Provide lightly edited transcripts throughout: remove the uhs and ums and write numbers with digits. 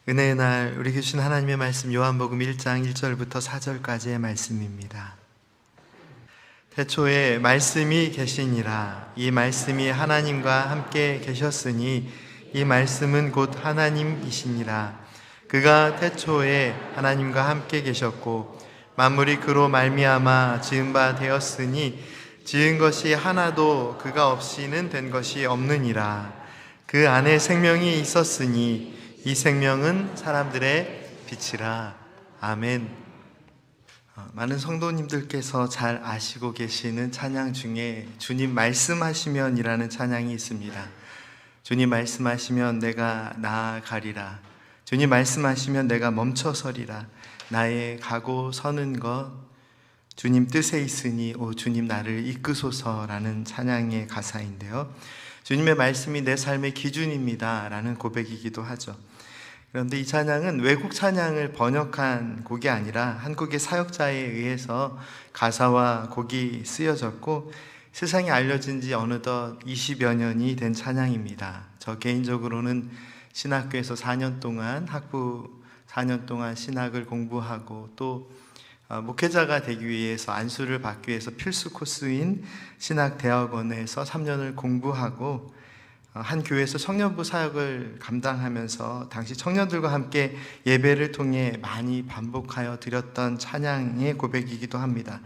은혜의 날 우리에게 주신 하나님의 말씀 요한복음 1장 1절부터 4절까지의 말씀입니다. 태초에 말씀이 계시니라. 이 말씀이 하나님과 함께 계셨으니 이 말씀은 곧 하나님이시니라. 그가 태초에 하나님과 함께 계셨고 만물이 그로 말미암아 지은 바 되었으니 지은 것이 하나도 그가 없이는 된 것이 없느니라. 그 안에 생명이 있었으니 이 생명은 사람들의 빛이라. 아멘. 많은 성도님들께서 잘 아시고 계시는 찬양 중에 주님 말씀하시면이라는 찬양이 있습니다. 주님 말씀하시면 내가 나아가리라. 주님 말씀하시면 내가 멈춰서리라. 나의 가고 서는 것 주님 뜻에 있으니 오 주님 나를 이끄소서라는 찬양의 가사인데요. 주님의 말씀이 내 삶의 기준입니다 라는 고백이기도 하죠. 그런데 이 찬양은 외국 찬양을 번역한 곡이 아니라 한국의 사역자에 의해서 가사와 곡이 쓰여졌고 세상에 알려진 지 어느덧 20여 년이 된 찬양입니다. 저 개인적으로는 신학교에서 4년 동안 학부 4년 동안 신학을 공부하고 또 목회자가 되기 위해서 안수를 받기 위해서 필수 코스인 신학대학원에서 3년을 공부하고 한 교회에서 청년부 사역을 감당하면서 당시 청년들과 함께 예배를 통해 많이 반복하여 드렸던 찬양의 고백이기도 합니다.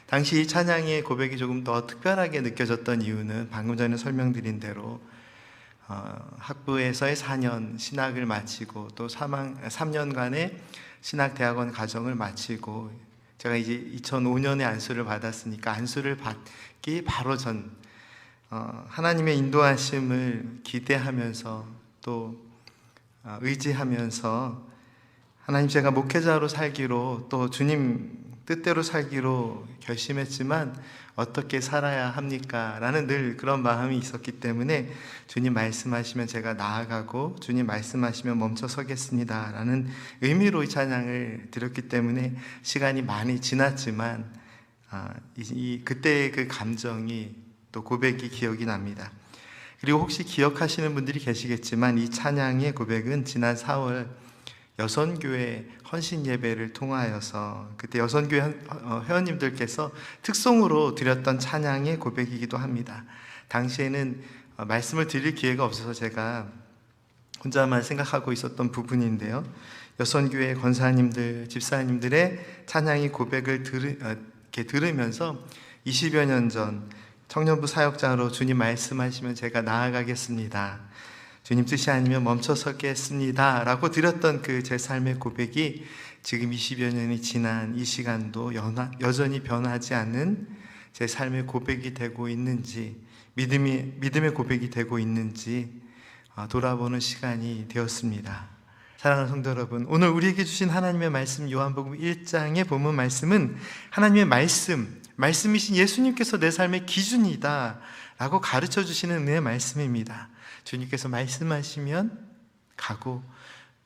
당시 이 찬양의 고백이 조금 더 특별하게 느껴졌던 이유는 방금 전에 설명드린 대로 학부에서의 4년 신학을 마치고 또 3년간의 신학대학원 과정을 마치고 제가 이제 2005년에 안수를 받았으니까 안수를 받기 바로 전 하나님의 인도하심을 기대하면서 또 의지하면서 하나님 제가 목회자로 살기로 또 주님 뜻대로 살기로 결심했지만 어떻게 살아야 합니까? 라는 늘 그런 마음이 있었기 때문에 주님 말씀하시면 제가 나아가고 주님 말씀하시면 멈춰 서겠습니다 라는 의미로 이 찬양을 드렸기 때문에 시간이 많이 지났지만 그때의 그 감정이 또 고백이 기억이 납니다. 그리고 혹시 기억하시는 분들이 계시겠지만 이 찬양의 고백은 지난 4월 여선교회 헌신 예배를 통하여서 그때 여선교회 회원님들께서 특송으로 드렸던 찬양의 고백이기도 합니다. 당시에는 말씀을 드릴 기회가 없어서 제가 혼자만 생각하고 있었던 부분인데요. 여선교회 권사님들, 집사님들의 찬양의 고백을 들으면서 20여 년 전 청년부 사역자로 주님 말씀하시면 제가 나아가겠습니다. 주님 뜻이 아니면 멈춰 서겠습니다 라고 드렸던 그 제 삶의 고백이 지금 20여 년이 지난 이 시간도 여전히 변하지 않는 제 삶의 고백이 되고 있는지 믿음의 고백이 되고 있는지 돌아보는 시간이 되었습니다. 사랑하는 성도 여러분, 오늘 우리에게 주신 하나님의 말씀 요한복음 1장의 본문 말씀은 하나님의 말씀이신 예수님께서 내 삶의 기준이다 라고 가르쳐 주시는 은혜의 말씀입니다. 주님께서 말씀하시면 가고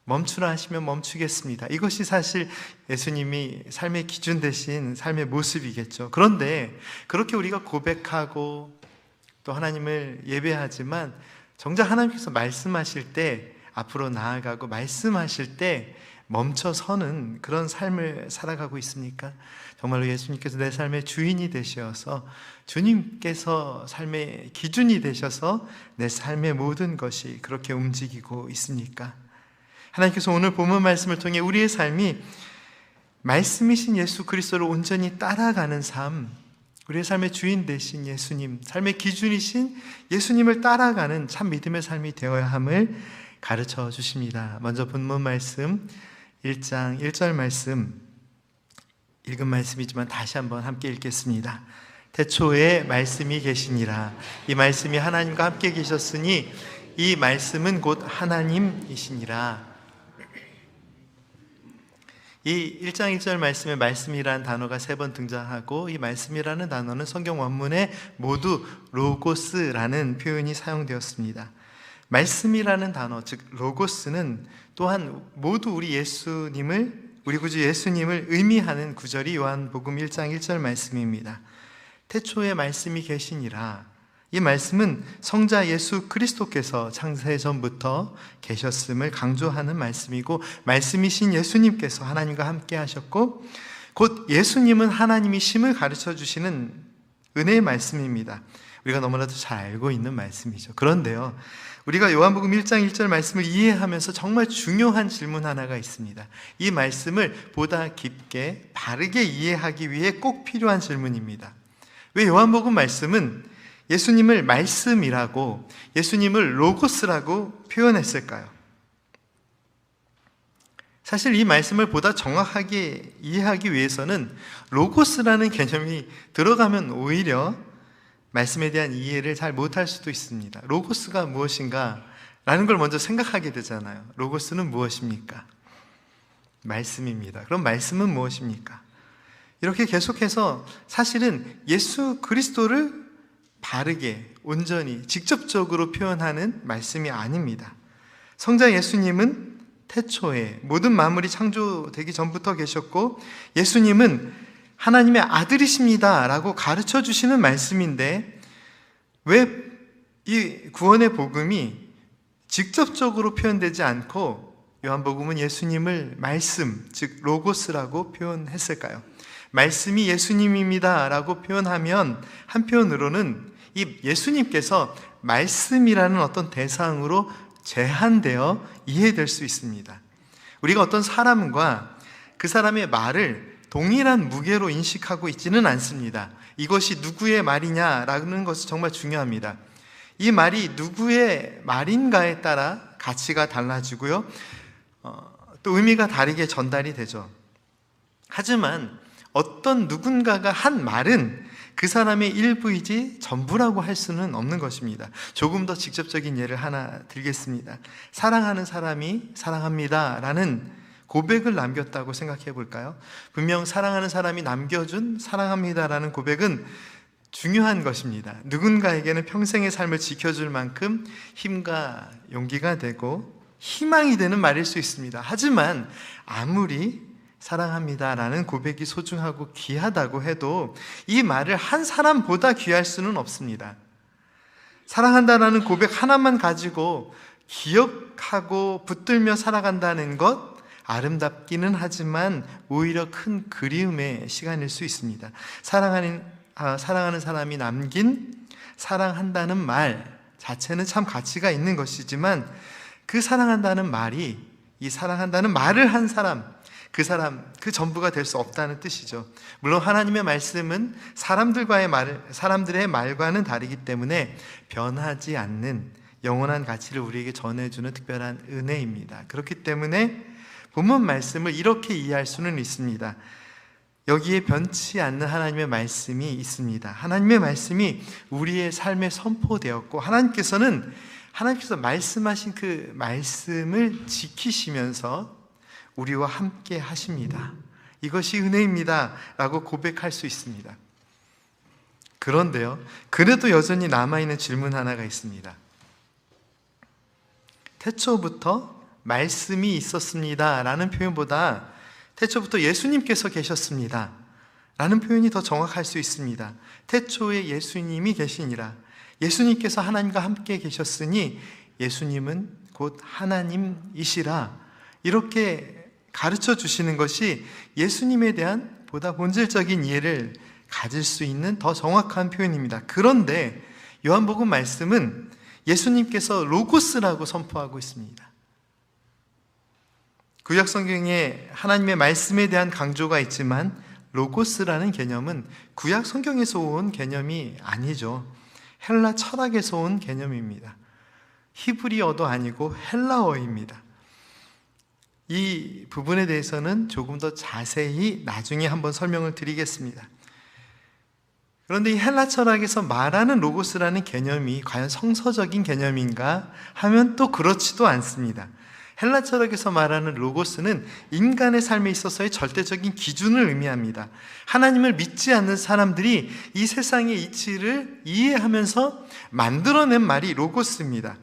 멈추라 하시면 멈추겠습니다. 이것이 사실 예수님이 삶의 기준 되신 삶의 모습이겠죠. 그런데 그렇게 우리가 고백하고 또 하나님을 예배하지만 정작 하나님께서 말씀하실 때 앞으로 나아가고 말씀하실 때 멈춰서는 그런 삶을 살아가고 있습니까? 정말로 예수님께서 내 삶의 주인이 되셔서 주님께서 삶의 기준이 되셔서 내 삶의 모든 것이 그렇게 움직이고 있습니까? 하나님께서 오늘 본문 말씀을 통해 우리의 삶이 말씀이신 예수 그리스도를 온전히 따라가는 삶, 우리의 삶의 주인 되신 예수님, 삶의 기준이신 예수님을 따라가는 참 믿음의 삶이 되어야 함을 가르쳐 주십니다. 먼저 본문 말씀 1장 1절 말씀 읽은 말씀이지만 다시 한번 함께 읽겠습니다. 태초에 말씀이 계시니라. 이 말씀이 하나님과 함께 계셨으니 이 말씀은 곧 하나님이시니라. 이 1장 1절 말씀에 말씀이라는 단어가 3번 등장하고 이 말씀이라는 단어는 성경 원문에 모두 로고스라는 표현이 사용되었습니다. 말씀이라는 단어, 즉 로고스는 또한 모두 우리 구주 예수님을 의미하는 구절이 요한복음 1장 1절 말씀입니다. 태초에 말씀이 계시니라. 이 말씀은 성자 예수 그리스도께서 창세 전부터 계셨음을 강조하는 말씀이고, 말씀이신 예수님께서 하나님과 함께 하셨고, 곧 예수님은 하나님이심을 가르쳐 주시는 은혜의 말씀입니다. 우리가 너무나도 잘 알고 있는 말씀이죠. 그런데요, 우리가 요한복음 1장 1절 말씀을 이해하면서 정말 중요한 질문 하나가 있습니다. 이 말씀을 보다 깊게 바르게 이해하기 위해 꼭 필요한 질문입니다. 왜 요한복음 말씀은 예수님을 말씀이라고, 예수님을 로고스라고 표현했을까요? 사실 이 말씀을 보다 정확하게 이해하기 위해서는 로고스라는 개념이 들어가면 오히려 말씀에 대한 이해를 잘 못할 수도 있습니다. 로고스가 무엇인가? 라는 걸 먼저 생각하게 되잖아요. 로고스는 무엇입니까? 말씀입니다. 그럼 말씀은 무엇입니까? 이렇게 계속해서 사실은 예수 그리스도를 바르게, 온전히, 직접적으로 표현하는 말씀이 아닙니다. 성자 예수님은 태초에 모든 만물이 창조되기 전부터 계셨고, 예수님은 하나님의 아들이십니다 라고 가르쳐 주시는 말씀인데, 왜 이 구원의 복음이 직접적으로 표현되지 않고 요한복음은 예수님을 말씀, 즉 로고스라고 표현했을까요? 말씀이 예수님입니다 라고 표현하면 한편으로는 이 예수님께서 말씀이라는 어떤 대상으로 제한되어 이해될 수 있습니다. 우리가 어떤 사람과 그 사람의 말을 동일한 무게로 인식하고 있지는 않습니다. 이것이 누구의 말이냐라는 것이 정말 중요합니다. 이 말이 누구의 말인가에 따라 가치가 달라지고요, 또 의미가 다르게 전달이 되죠. 하지만 어떤 누군가가 한 말은 그 사람의 일부이지 전부라고 할 수는 없는 것입니다. 조금 더 직접적인 예를 하나 들겠습니다. 사랑하는 사람이 사랑합니다 라는 고백을 남겼다고 생각해 볼까요? 분명 사랑하는 사람이 남겨준 사랑합니다 라는 고백은 중요한 것입니다. 누군가에게는 평생의 삶을 지켜줄 만큼 힘과 용기가 되고 희망이 되는 말일 수 있습니다. 하지만 아무리 사랑합니다 라는 고백이 소중하고 귀하다고 해도 이 말을 한 사람보다 귀할 수는 없습니다. 사랑한다라는 고백 하나만 가지고 기억하고 붙들며 살아간다는 것, 아름답기는 하지만 오히려 큰 그리움의 시간일 수 있습니다. 사랑하는 사람이 남긴 사랑한다는 말 자체는 참 가치가 있는 것이지만, 그 사랑한다는 말이 이 사랑한다는 말을 한 사람, 그 전부가 될 수 없다는 뜻이죠. 물론 하나님의 말씀은 사람들의 말과는 다르기 때문에 변하지 않는 영원한 가치를 우리에게 전해주는 특별한 은혜입니다. 그렇기 때문에 본문 말씀을 이렇게 이해할 수는 있습니다. 여기에 변치 않는 하나님의 말씀이 있습니다. 하나님의 말씀이 우리의 삶에 선포되었고, 하나님께서 말씀하신 그 말씀을 지키시면서 우리와 함께 하십니다. 이것이 은혜입니다 라고 고백할 수 있습니다. 그런데요, 그래도 여전히 남아있는 질문 하나가 있습니다. 태초부터 말씀이 있었습니다 라는 표현보다 태초부터 예수님께서 계셨습니다 라는 표현이 더 정확할 수 있습니다. 태초에 예수님이 계시니라. 예수님께서 하나님과 함께 계셨으니 예수님은 곧 하나님이시라. 이렇게 가르쳐 주시는 것이 예수님에 대한 보다 본질적인 이해를 가질 수 있는 더 정확한 표현입니다. 그런데 요한복음 말씀은 예수님께서 로고스라고 선포하고 있습니다. 구약 성경에 하나님의 말씀에 대한 강조가 있지만 로고스라는 개념은 구약 성경에서 온 개념이 아니죠. 헬라 철학에서 온 개념입니다. 히브리어도 아니고 헬라어입니다. 이 부분에 대해서는 조금 더 자세히 나중에 한번 설명을 드리겠습니다. 그런데 이 헬라 철학에서 말하는 로고스라는 개념이 과연 성서적인 개념인가 하면 또 그렇지도 않습니다. 헬라 철학에서 말하는 로고스는 인간의 삶에 있어서의 절대적인 기준을 의미합니다. 하나님을 믿지 않는 사람들이 이 세상의 이치를 이해하면서 만들어낸 말이 로고스입니다.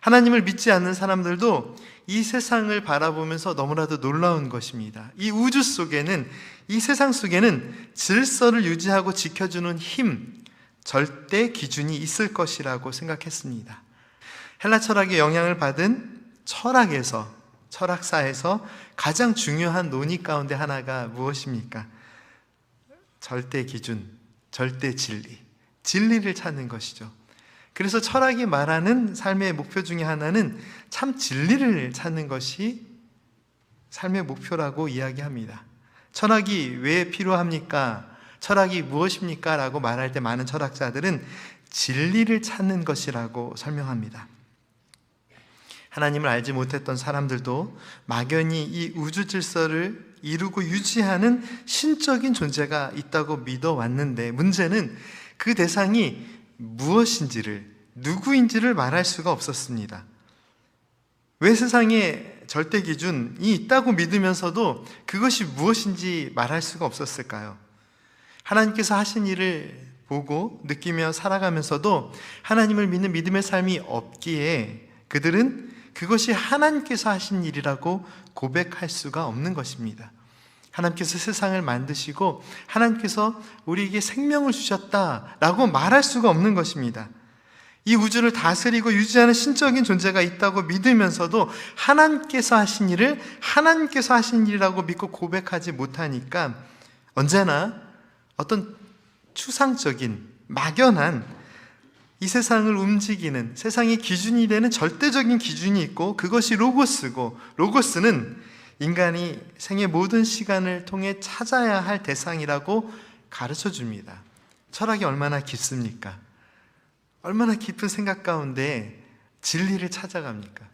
하나님을 믿지 않는 사람들도 이 세상을 바라보면서 너무나도 놀라운 것입니다. 이 우주 속에는, 이 세상 속에는 질서를 유지하고 지켜주는 힘, 절대 기준이 있을 것이라고 생각했습니다. 헬라 철학의 영향을 받은 철학사에서 가장 중요한 논의 가운데 하나가 무엇입니까? 절대 기준, 절대 진리, 진리를 찾는 것이죠. 그래서 철학이 말하는 삶의 목표 중에 하나는 참 진리를 찾는 것이 삶의 목표라고 이야기합니다. 철학이 왜 필요합니까? 철학이 무엇입니까? 라고 말할 때 많은 철학자들은 진리를 찾는 것이라고 설명합니다. 하나님을 알지 못했던 사람들도 막연히 이 우주 질서를 이루고 유지하는 신적인 존재가 있다고 믿어왔는데, 문제는 그 대상이 무엇인지를, 누구인지를 말할 수가 없었습니다. 왜 세상에 절대 기준이 있다고 믿으면서도 그것이 무엇인지 말할 수가 없었을까요? 하나님께서 하신 일을 보고 느끼며 살아가면서도 하나님을 믿는 믿음의 삶이 없기에 그들은 그것이 하나님께서 하신 일이라고 고백할 수가 없는 것입니다. 하나님께서 세상을 만드시고 하나님께서 우리에게 생명을 주셨다라고 말할 수가 없는 것입니다. 이 우주를 다스리고 유지하는 신적인 존재가 있다고 믿으면서도 하나님께서 하신 일을 하나님께서 하신 일이라고 믿고 고백하지 못하니까 언제나 어떤 추상적인 막연한 이 세상을 움직이는 세상의 기준이 되는 절대적인 기준이 있고, 그것이 로고스고, 로고스는 인간이 생의 모든 시간을 통해 찾아야 할 대상이라고 가르쳐 줍니다. 철학이 얼마나 깊습니까? 얼마나 깊은 생각 가운데 진리를 찾아갑니까?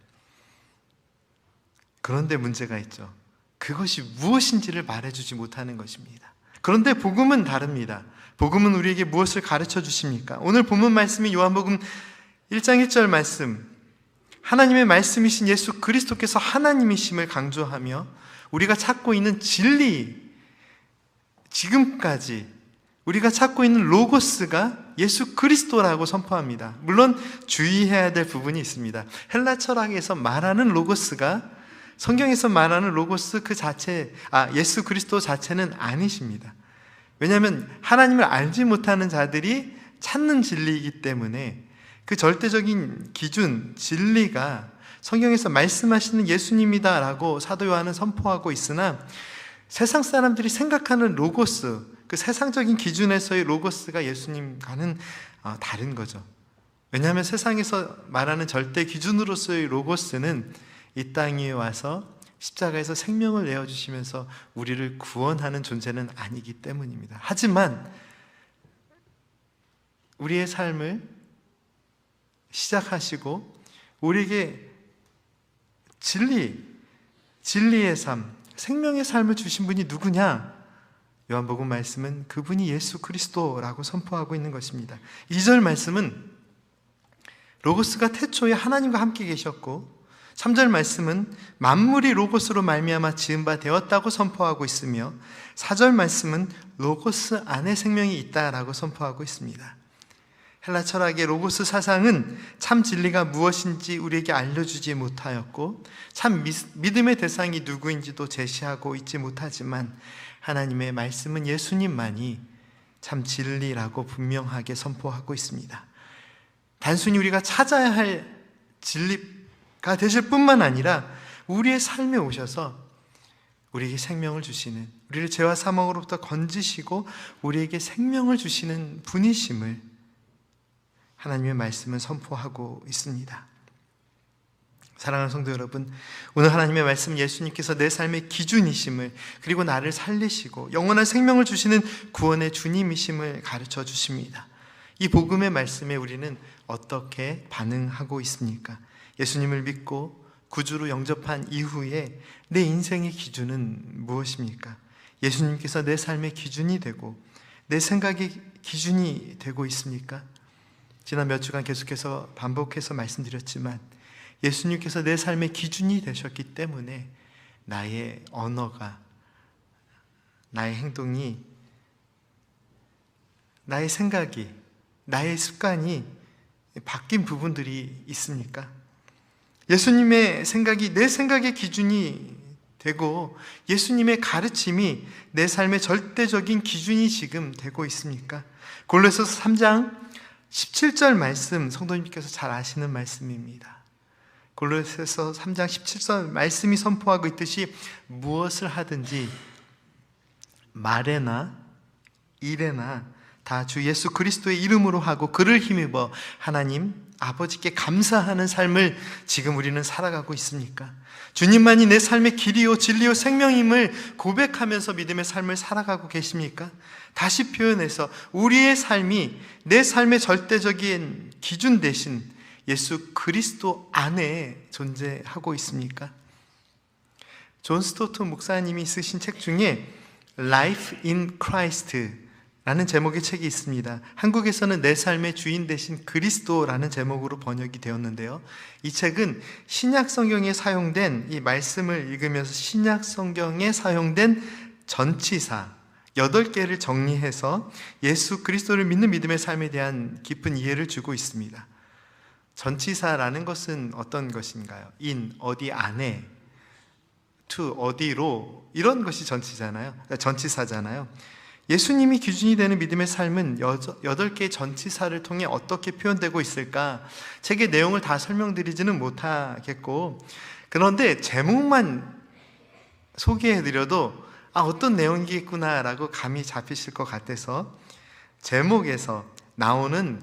그런데 문제가 있죠. 그것이 무엇인지를 말해주지 못하는 것입니다. 그런데 복음은 다릅니다. 복음은 우리에게 무엇을 가르쳐 주십니까? 오늘 본문 말씀이 요한복음 1장 1절 말씀, 하나님의 말씀이신 예수 그리스도께서 하나님이심을 강조하며 우리가 찾고 있는 진리, 지금까지 우리가 찾고 있는 로고스가 예수 그리스도라고 선포합니다. 물론 주의해야 될 부분이 있습니다. 헬라 철학에서 말하는 로고스가 성경에서 말하는 로고스 그 자체, 예수 그리스도 자체는 아니십니다. 왜냐하면 하나님을 알지 못하는 자들이 찾는 진리이기 때문에 그 절대적인 기준, 진리가 성경에서 말씀하시는 예수님이다라고 사도 요한은 선포하고 있으나, 세상 사람들이 생각하는 로고스, 그 세상적인 기준에서의 로고스가 예수님과는 다른 거죠. 왜냐하면 세상에서 말하는 절대 기준으로서의 로고스는 이 땅에 와서 십자가에서 생명을 내어주시면서 우리를 구원하는 존재는 아니기 때문입니다. 하지만 우리의 삶을 시작하시고 우리에게 진리의 삶, 생명의 삶을 주신 분이 누구냐? 요한복음 말씀은 그분이 예수 그리스도라고 선포하고 있는 것입니다. 2절 말씀은 로고스가 태초에 하나님과 함께 계셨고, 3절 말씀은 만물이 로고스로 말미암아 지은 바 되었다고 선포하고 있으며, 4절 말씀은 로고스 안에 생명이 있다라고 선포하고 있습니다. 헬라 철학의 로고스 사상은 참 진리가 무엇인지 우리에게 알려주지 못하였고, 참 믿음의 대상이 누구인지도 제시하고 있지 못하지만, 하나님의 말씀은 예수님만이 참 진리라고 분명하게 선포하고 있습니다. 단순히 우리가 찾아야 할 진리가 되실 뿐만 아니라 우리의 삶에 오셔서 우리에게 생명을 주시는, 우리를 죄와 사망으로부터 건지시고 우리에게 생명을 주시는 분이심을 하나님의 말씀은 선포하고 있습니다. 사랑하는 성도 여러분, 오늘 하나님의 말씀, 예수님께서 내 삶의 기준이심을, 그리고 나를 살리시고 영원한 생명을 주시는 구원의 주님이심을 가르쳐 주십니다. 이 복음의 말씀에 우리는 어떻게 반응하고 있습니까? 예수님을 믿고 구주로 영접한 이후에 내 인생의 기준은 무엇입니까? 예수님께서 내 삶의 기준이 되고 내 생각의 기준이 되고 있습니까? 지난 몇 주간 계속해서 반복해서 말씀드렸지만, 예수님께서 내 삶의 기준이 되셨기 때문에 나의 언어가, 나의 행동이, 나의 생각이, 나의 습관이 바뀐 부분들이 있습니까? 예수님의 생각이 내 생각의 기준이 되고 예수님의 가르침이 내 삶의 절대적인 기준이 지금 되고 있습니까? 골로새서 3장 17절 말씀, 성도님께서 잘 아시는 말씀입니다. 골로새서 3장 17절 말씀이 선포하고 있듯이 무엇을 하든지 말에나 일에나 다 주 예수 그리스도의 이름으로 하고 그를 힘입어 하나님 아버지께 감사하는 삶을 지금 우리는 살아가고 있습니까? 주님만이 내 삶의 길이요 진리요 생명임을 고백하면서 믿음의 삶을 살아가고 계십니까? 다시 표현해서 우리의 삶이 내 삶의 절대적인 기준 대신 예수 그리스도 안에 존재하고 있습니까? 존 스토트 목사님이 쓰신 책 중에 Life in Christ 라는 제목의 책이 있습니다. 한국에서는 내 삶의 주인 되신 그리스도라는 제목으로 번역이 되었는데요. 이 책은 신약 성경에 사용된 이 말씀을 읽으면서 신약 성경에 사용된 전치사 8개를 정리해서 예수 그리스도를 믿는 믿음의 삶에 대한 깊은 이해를 주고 있습니다. 전치사라는 것은 어떤 것인가요? in, 어디 안에, to, 어디로, 이런 것이 전치사잖아요. 예수님이 기준이 되는 믿음의 삶은 8개의 전치사를 통해 어떻게 표현되고 있을까? 책의 내용을 다 설명드리지는 못하겠고, 그런데 제목만 소개해드려도 어떤 내용이겠구나라고 감이 잡히실 것 같아서 제목에서 나오는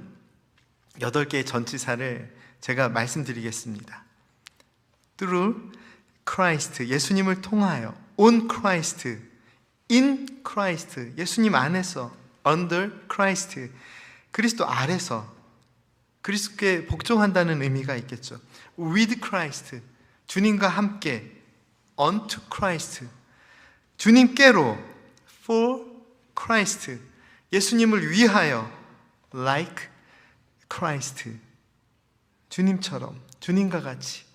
8개의 전치사를 제가 말씀드리겠습니다. Through Christ, 예수님을 통하여, on Christ, in Christ, 예수님 안에서, under Christ, 그리스도 아래서, 그리스도께 복종한다는 의미가 있겠죠. with Christ, 주님과 함께, unto Christ, 주님께로, for Christ, 예수님을 위하여, like Christ, 주님처럼, 주님과 같이.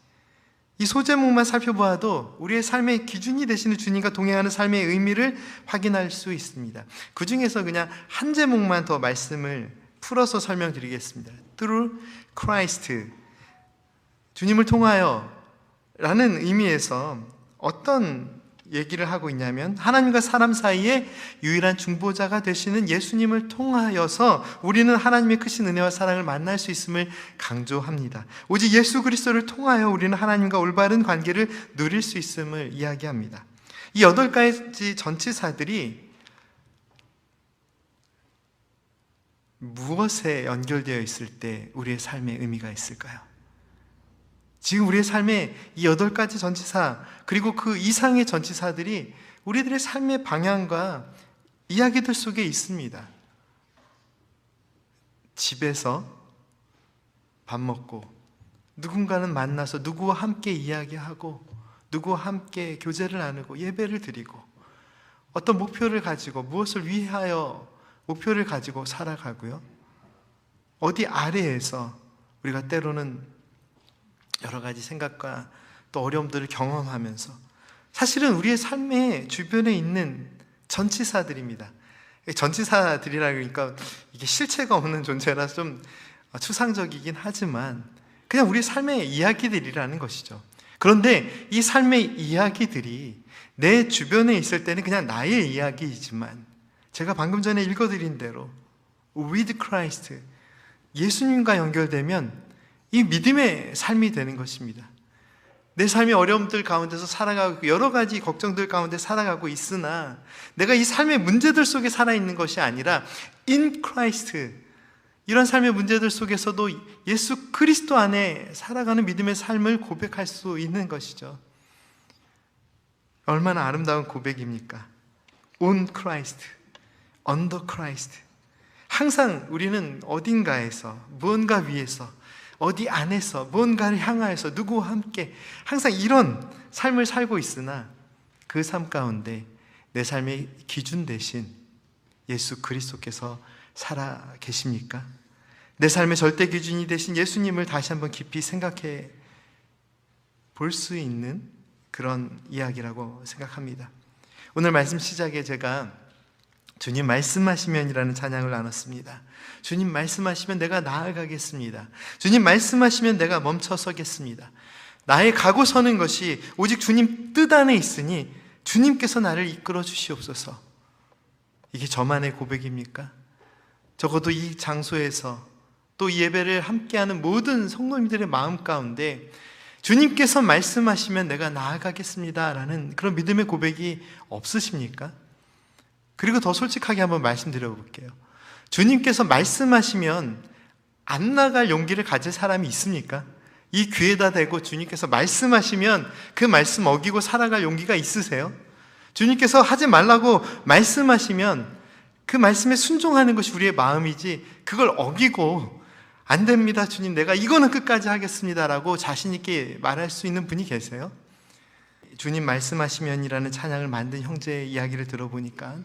이 소제목만 살펴보아도 우리의 삶의 기준이 되시는 주님과 동행하는 삶의 의미를 확인할 수 있습니다. 그 중에서 그냥 한 제목만 더 말씀을 풀어서 설명드리겠습니다. Through Christ, 주님을 통하여 라는 의미에서 어떤 얘기를 하고 있냐면 하나님과 사람 사이에 유일한 중보자가 되시는 예수님을 통하여서 우리는 하나님의 크신 은혜와 사랑을 만날 수 있음을 강조합니다. 오직 예수 그리스도를 통하여 우리는 하나님과 올바른 관계를 누릴 수 있음을 이야기합니다. 이 8가지 전치사들이 무엇에 연결되어 있을 때 우리의 삶에 의미가 있을까요? 지금 우리의 삶에 이 8가지 전치사 그리고 그 이상의 전치사들이 우리들의 삶의 방향과 이야기들 속에 있습니다. 집에서 밥 먹고 누군가는 만나서 누구와 함께 이야기하고 누구와 함께 교제를 나누고 예배를 드리고 어떤 목표를 가지고 무엇을 위하여 목표를 가지고 살아가고요. 어디 아래에서 우리가 때로는 여러 가지 생각과 또 어려움들을 경험하면서 사실은 우리의 삶의 주변에 있는 전치사들입니다. 전치사들이라 그러니까 이게 실체가 없는 존재라서 좀 추상적이긴 하지만 그냥 우리의 삶의 이야기들이라는 것이죠. 그런데 이 삶의 이야기들이 내 주변에 있을 때는 그냥 나의 이야기이지만 제가 방금 전에 읽어드린 대로 with Christ, 예수님과 연결되면 이 믿음의 삶이 되는 것입니다. 내 삶의 어려움들 가운데서 살아가고 여러 가지 걱정들 가운데 살아가고 있으나 내가 이 삶의 문제들 속에 살아있는 것이 아니라 in Christ, 이런 삶의 문제들 속에서도 예수 그리스도 안에 살아가는 믿음의 삶을 고백할 수 있는 것이죠. 얼마나 아름다운 고백입니까? on Christ, under Christ. 항상 우리는 어딘가에서 무언가 위에서 어디 안에서 무언가를 향하여서 누구와 함께 항상 이런 삶을 살고 있으나 그 삶 가운데 내 삶의 기준 대신 예수 그리스도께서 살아 계십니까? 내 삶의 절대 기준이 되신 예수님을 다시 한번 깊이 생각해 볼 수 있는 그런 이야기라고 생각합니다. 오늘 말씀 시작에 제가 주님 말씀하시면이라는 찬양을 나눴습니다. 주님 말씀하시면 내가 나아가겠습니다. 주님 말씀하시면 내가 멈춰서겠습니다. 나의 가고 서는 것이 오직 주님 뜻 안에 있으니 주님께서 나를 이끌어 주시옵소서. 이게 저만의 고백입니까? 적어도 이 장소에서 또 이 예배를 함께하는 모든 성도님들의 마음 가운데 주님께서 말씀하시면 내가 나아가겠습니다 라는 그런 믿음의 고백이 없으십니까? 그리고 더 솔직하게 한번 말씀드려 볼게요. 주님께서 말씀하시면 안 나갈 용기를 가질 사람이 있습니까? 이 귀에다 대고 주님께서 말씀하시면 그 말씀 어기고 살아갈 용기가 있으세요? 주님께서 하지 말라고 말씀하시면 그 말씀에 순종하는 것이 우리의 마음이지, 그걸 어기고 안 됩니다 주님, 내가 이거는 끝까지 하겠습니다 라고 자신 있게 말할 수 있는 분이 계세요? 주님 말씀하시면이라는 찬양을 만든 형제의 이야기를 들어보니까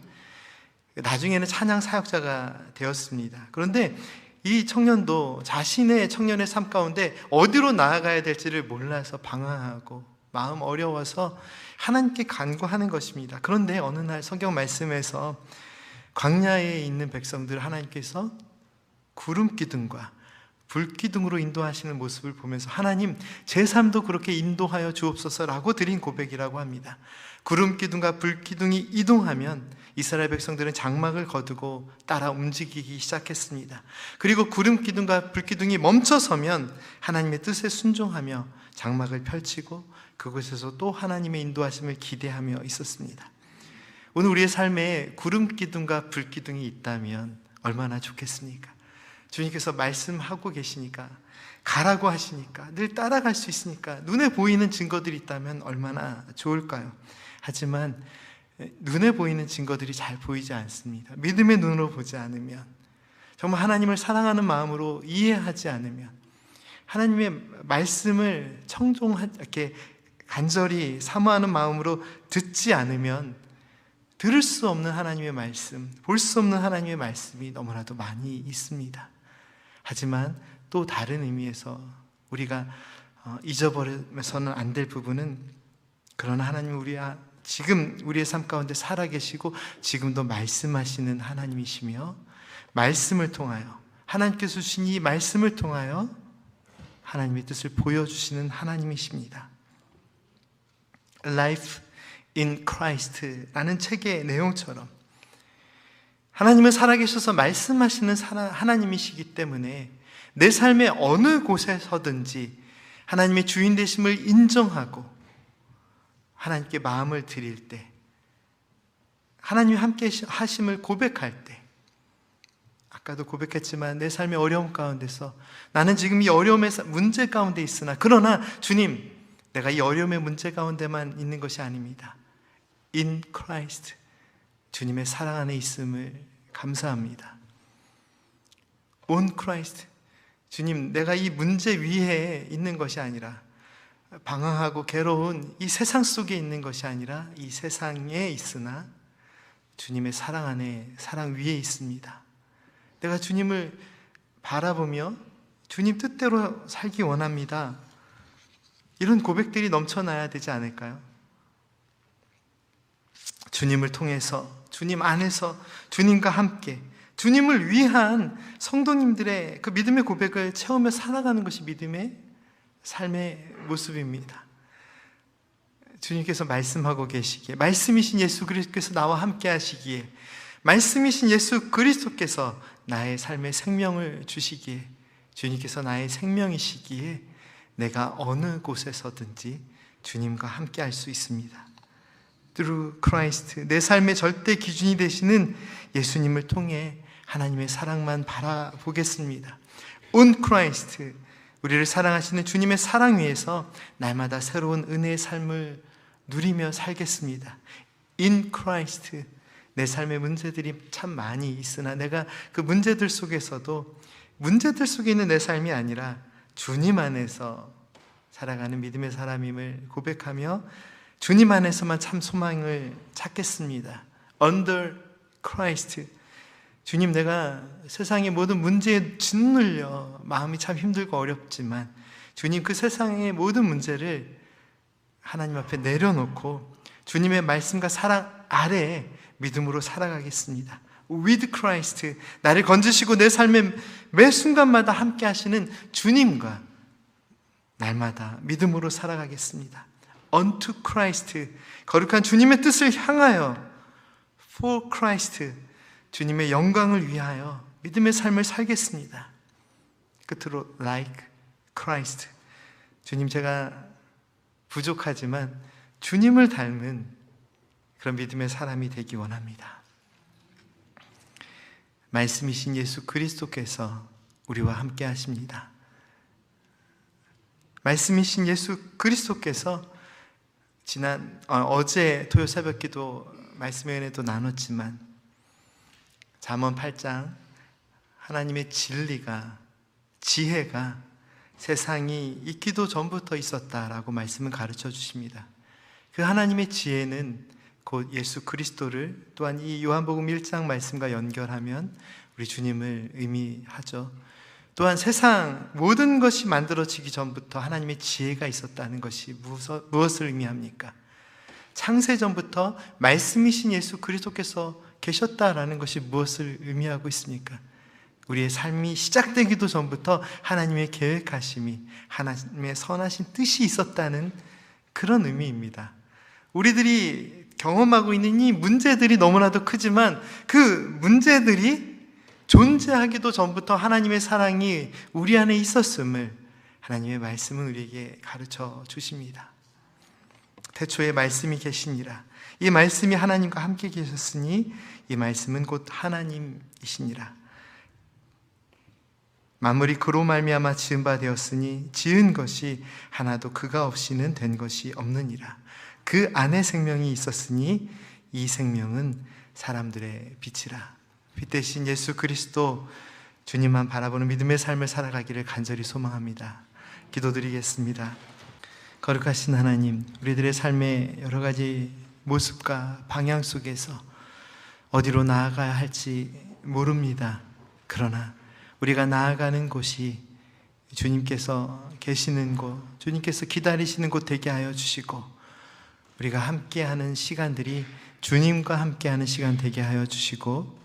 나중에는 찬양 사역자가 되었습니다. 그런데 이 청년도 자신의 청년의 삶 가운데 어디로 나아가야 될지를 몰라서 방황하고 마음 어려워서 하나님께 간구하는 것입니다. 그런데 어느 날 성경 말씀에서 광야에 있는 백성들 하나님께서 구름 기둥과 불 기둥으로 인도하시는 모습을 보면서 하나님, 제 삶도 그렇게 인도하여 주옵소서라고 드린 고백이라고 합니다. 구름 기둥과 불 기둥이 이동하면 이스라엘 백성들은 장막을 거두고 따라 움직이기 시작했습니다. 그리고 구름 기둥과 불 기둥이 멈춰서면 하나님의 뜻에 순종하며 장막을 펼치고 그곳에서 또 하나님의 인도하심을 기대하며 있었습니다. 오늘 우리의 삶에 구름 기둥과 불 기둥이 있다면 얼마나 좋겠습니까? 주님께서 말씀하고 계시니까, 가라고 하시니까, 늘 따라갈 수 있으니까, 눈에 보이는 증거들이 있다면 얼마나 좋을까요? 하지만 눈에 보이는 증거들이 잘 보이지 않습니다. 믿음의 눈으로 보지 않으면, 정말 하나님을 사랑하는 마음으로 이해하지 않으면, 하나님의 말씀을 이렇게 간절히 사모하는 마음으로 듣지 않으면 들을 수 없는 하나님의 말씀, 볼 수 없는 하나님의 말씀이 너무나도 많이 있습니다. 하지만 또 다른 의미에서 우리가 잊어버려서는 안 될 부분은, 그러나 하나님 지금 우리의 삶 가운데 살아계시고 지금도 말씀하시는 하나님이시며, 말씀을 통하여, 하나님께서 주신 이 말씀을 통하여 하나님의 뜻을 보여주시는 하나님이십니다. Life in Christ라는 책의 내용처럼 하나님은 살아계셔서 말씀하시는 하나님이시기 때문에 내 삶의 어느 곳에서든지 하나님의 주인 되심을 인정하고 하나님께 마음을 드릴 때, 하나님이 함께 하심을 고백할 때, 아까도 고백했지만 내 삶의 어려움 가운데서 나는 지금 이 어려움의 문제 가운데 있으나, 그러나 주님, 내가 이 어려움의 문제 가운데만 있는 것이 아닙니다. In Christ, 주님의 사랑 안에 있음을 감사합니다. On Christ, 주님, 내가 이 문제 위에 있는 것이 아니라, 방황하고 괴로운 이 세상 속에 있는 것이 아니라 이 세상에 있으나 주님의 사랑 안에, 사랑 위에 있습니다. 내가 주님을 바라보며 주님 뜻대로 살기 원합니다. 이런 고백들이 넘쳐나야 되지 않을까요? 주님을 통해서, 주님 안에서, 주님과 함께 주님을 위한 성도님들의 그 믿음의 고백을 채우며 살아가는 것이 믿음의 삶의 모습입니다. 주님께서 말씀하고 계시기에, 말씀이신 예수 그리스도께서 나와 함께 하시기에, 말씀이신 예수 그리스도께서 나의 삶의 생명을 주시기에, 주님께서 나의 생명이시기에 내가 어느 곳에서든지 주님과 함께 할 수 있습니다. Through Christ, 내 삶의 절대 기준이 되시는 예수님을 통해 하나님의 사랑만 바라보겠습니다. On Christ, 우리를 사랑하시는 주님의 사랑 위에서 날마다 새로운 은혜의 삶을 누리며 살겠습니다. In Christ, 내 삶의 문제들이 참 많이 있으나 내가 그 문제들 속에서도 문제들 속에 있는 내 삶이 아니라 주님 안에서 살아가는 믿음의 사람임을 고백하며 주님 안에서만 참 소망을 찾겠습니다. Under Christ, 주님, 내가 세상의 모든 문제에 짓눌려 마음이 참 힘들고 어렵지만 주님, 그 세상의 모든 문제를 하나님 앞에 내려놓고 주님의 말씀과 사랑 아래 믿음으로 살아가겠습니다. With Christ, 나를 건지시고 내 삶의 매 순간마다 함께 하시는 주님과 날마다 믿음으로 살아가겠습니다. Unto Christ, 거룩한 주님의 뜻을 향하여, For Christ, 주님의 영광을 위하여 믿음의 삶을 살겠습니다. 끝으로 Like Christ, 주님, 제가 부족하지만 주님을 닮은 그런 믿음의 사람이 되기 원합니다. 말씀이신 예수 그리스도께서 우리와 함께 하십니다. 말씀이신 예수 그리스도께서 어제 토요 새벽기도 말씀의 은혜도 나눴지만 잠언 8장 하나님의 진리가, 지혜가 세상이 있기도 전부터 있었다라고 말씀을 가르쳐 주십니다. 그 하나님의 지혜는 곧 예수 그리스도를, 또한 이 요한복음 1장 말씀과 연결하면 우리 주님을 의미하죠. 또한 세상 모든 것이 만들어지기 전부터 하나님의 지혜가 있었다는 것이 무엇을 의미합니까? 창세전부터 말씀이신 예수 그리스도께서 계셨다라는 것이 무엇을 의미하고 있습니까? 우리의 삶이 시작되기도 전부터 하나님의 계획하심이, 하나님의 선하신 뜻이 있었다는 그런 의미입니다. 우리들이 경험하고 있는 이 문제들이 너무나도 크지만 그 문제들이 존재하기도 전부터 하나님의 사랑이 우리 안에 있었음을 하나님의 말씀은 우리에게 가르쳐 주십니다. 태초에 말씀이 계시니라. 이 말씀이 하나님과 함께 계셨으니 이 말씀은 곧 하나님이시니라. 만물이 그로 말미암아 지은 바 되었으니 지은 것이 하나도 그가 없이는 된 것이 없느니라. 그 안에 생명이 있었으니 이 생명은 사람들의 빛이라. 빛 대신 예수 그리스도, 주님만 바라보는 믿음의 삶을 살아가기를 간절히 소망합니다. 기도드리겠습니다. 거룩하신 하나님, 우리들의 삶의 여러 가지 모습과 방향 속에서 어디로 나아가야 할지 모릅니다. 그러나 우리가 나아가는 곳이 주님께서 계시는 곳, 주님께서 기다리시는 곳 되게 하여 주시고, 우리가 함께하는 시간들이 주님과 함께하는 시간 되게 하여 주시고,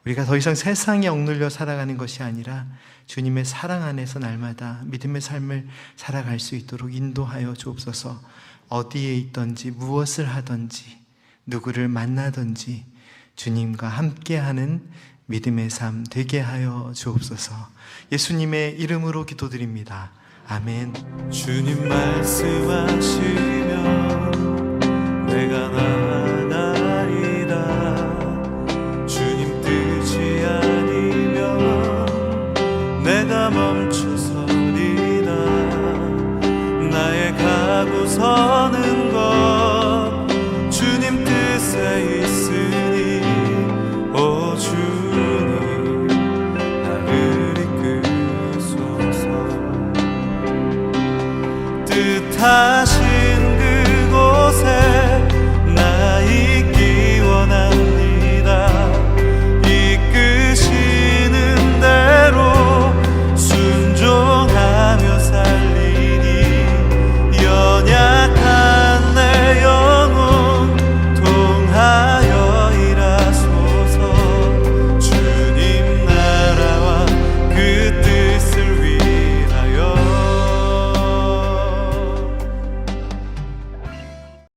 우리가 더 이상 세상에 억눌려 살아가는 것이 아니라 주님의 사랑 안에서 날마다 믿음의 삶을 살아갈 수 있도록 인도하여 주옵소서. 어디에 있든지 무엇을 하든지 누구를 만나든지 주님과 함께하는 믿음의 삶 되게 하여 주옵소서. 예수님의 이름으로 기도드립니다. 아멘. 주님 말씀하시면 내가